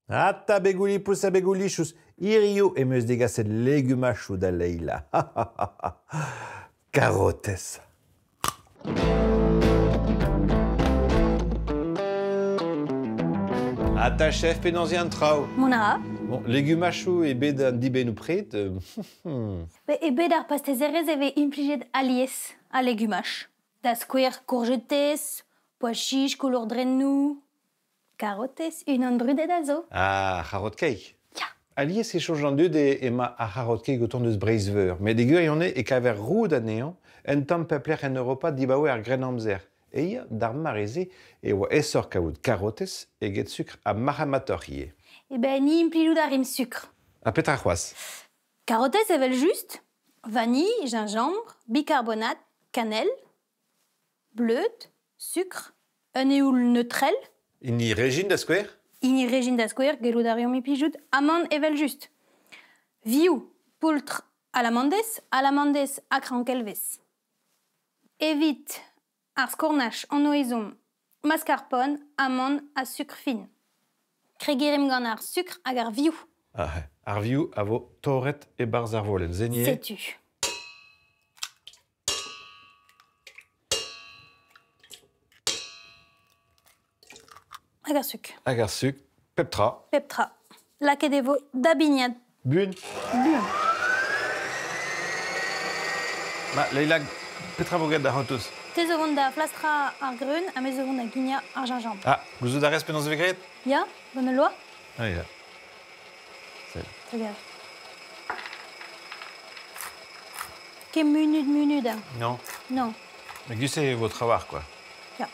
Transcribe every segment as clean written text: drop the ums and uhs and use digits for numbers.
Ata beguli pusa begulichus, irio e meus degaset legumachou da Leila. Carotes. Ata chef penanzian trao. Mona. Bon, legumachou e bet an dibenou pret. E bet ar pastezerez eve implijet alies a legumach. Da square courgettes, pois chiche, couleur drennou, carotes, une an brudet a zo. Ah, harrod cake. Ya. Alies e chanjan dud ema a harrod cake o ton deus breizveur. Met de gure yonne e kaver roud anean, en tamm pepler en Europa dibaoe ar gren amzer. Eia, d'ar mareze, e oa esor kaout carotes e get sucre a maramator ie. E ben ni implijout ar rim sucre. A petra c'hoaz. Carotes evel just, vanille, gingembre, bicarbonate, cannelle, bleut, sucre, un éoul neutrel, Ini régine da square? ini régine da square, gelou da riom implijout, amande evel just. Viou, poultre à l'amandès a krankelvez. Evit ar skornach an oezom, mascarpone, amande a sucre fin. Kregerim gant ar sucre hag ar viou. Ah, ar viou a vo torret e barz ar volen. Zenie? Setu. Hag ar sucre. Hag ar sucre, peptra. Peptra. Laket evo da bignad. Bun. Buan. Ma, Leila, petra vo gant da hantouz? Te zo vont da flastra ar greun, a me zo vont da gigna ar gingembre. Ah, gouzo da rez penans vegret? Ya, bonne loi? Ah, ya. Regarde. Ket munut, hein. Non. Non. Mais guse vo travar, quoi. Ya.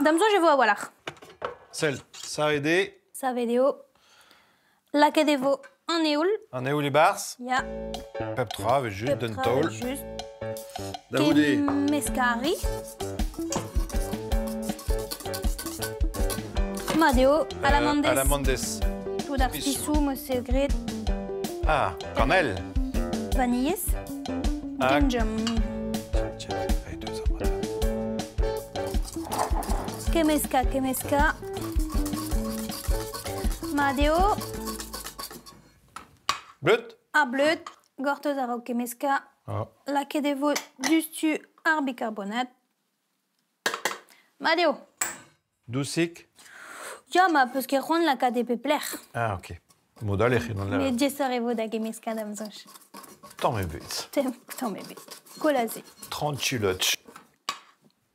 Damzo, je vois voilà. Sel, sa ede, Ça vidéo. Laket evo en éoul. an eo les bars, Ya. peptra, ve just, den taol. Juste. Da oude. Mescari. Madeo, à l'amandes. À l'amandes. Tout d'artissou, me segret, Ah, cannelle. vanilles. Ah. Gingembre. Tiens, allez, deux amades. Kemeska. Madeo, Bleut? a bleut, gorteus a kemeska. Ah. Laket evo dustu ar bicarbonate. Madeo. Doucik? Ja, ma peus ket c'hoant lakaat e pepler. Ah, ok. Modal e c'hin an Me l'air. diezer evo da kemeska damzoch. Tant me bet. Tant me bet. Kolaze. 30 chilots.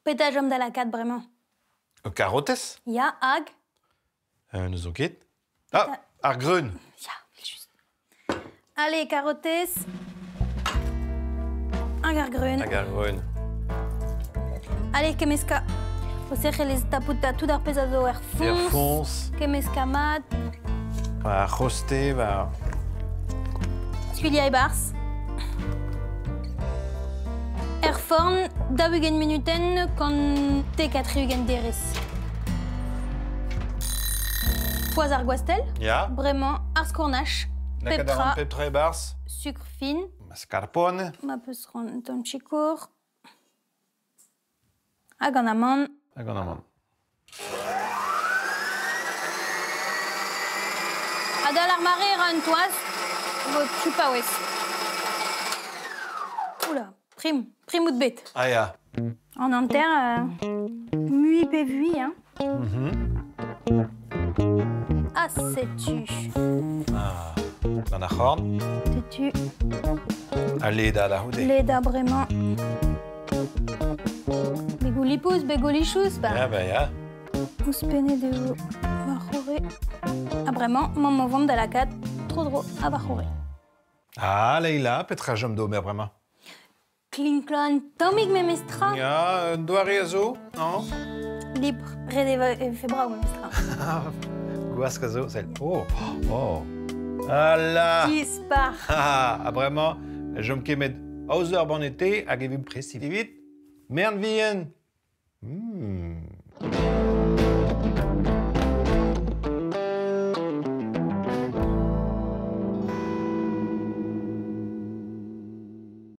Peta jom da lakaat bremañ. Carotes? Ya, hag. Nous on ket. Ah, ar greun. Ya, just. Allez, carotes. Hag ar greun. Hag ar greun. Allez, kemeska. O seche les taputa tout ar pez a zo er fons. Fons. Kemeska mat. Va roste, va... Skulia e bars. Er forn, da ugen minuten quand te 4 ugen derez. Poaz ar gwastel. Ya. Bremañ, ar skornach. Peptra. Peptra e bars. Sucre fin. Mascarpone. Ma peus ran ton chikour. Hag an amande. Hag an amande. A da l'ar mare ran toaz, vo tupaouez. Oula, primout bet. Ah, ya. En anter, mui pe vui, hein. Ah, sais-tu. Ah. Gant ar c'horn. Sais-tu. A leda da houde. Leda bremañ. Begolipous, begolichous, Ya, ba. ba, ya. Ous pene de varchore. Ah, bremañ, mamm vont da lakaat, tro dro a varchore. Ah, Leila, petra jom d'omer bremañ. Klinklan, tammig me mestra. Ya, doare a zo, non? Libre, red febra ou mestra. Gouask a zo, sel. Oh, oh. Ah la! Dispar. Ah, bremañ, jom ket met aozer ban ete hag evit presti. Evit, mern vien.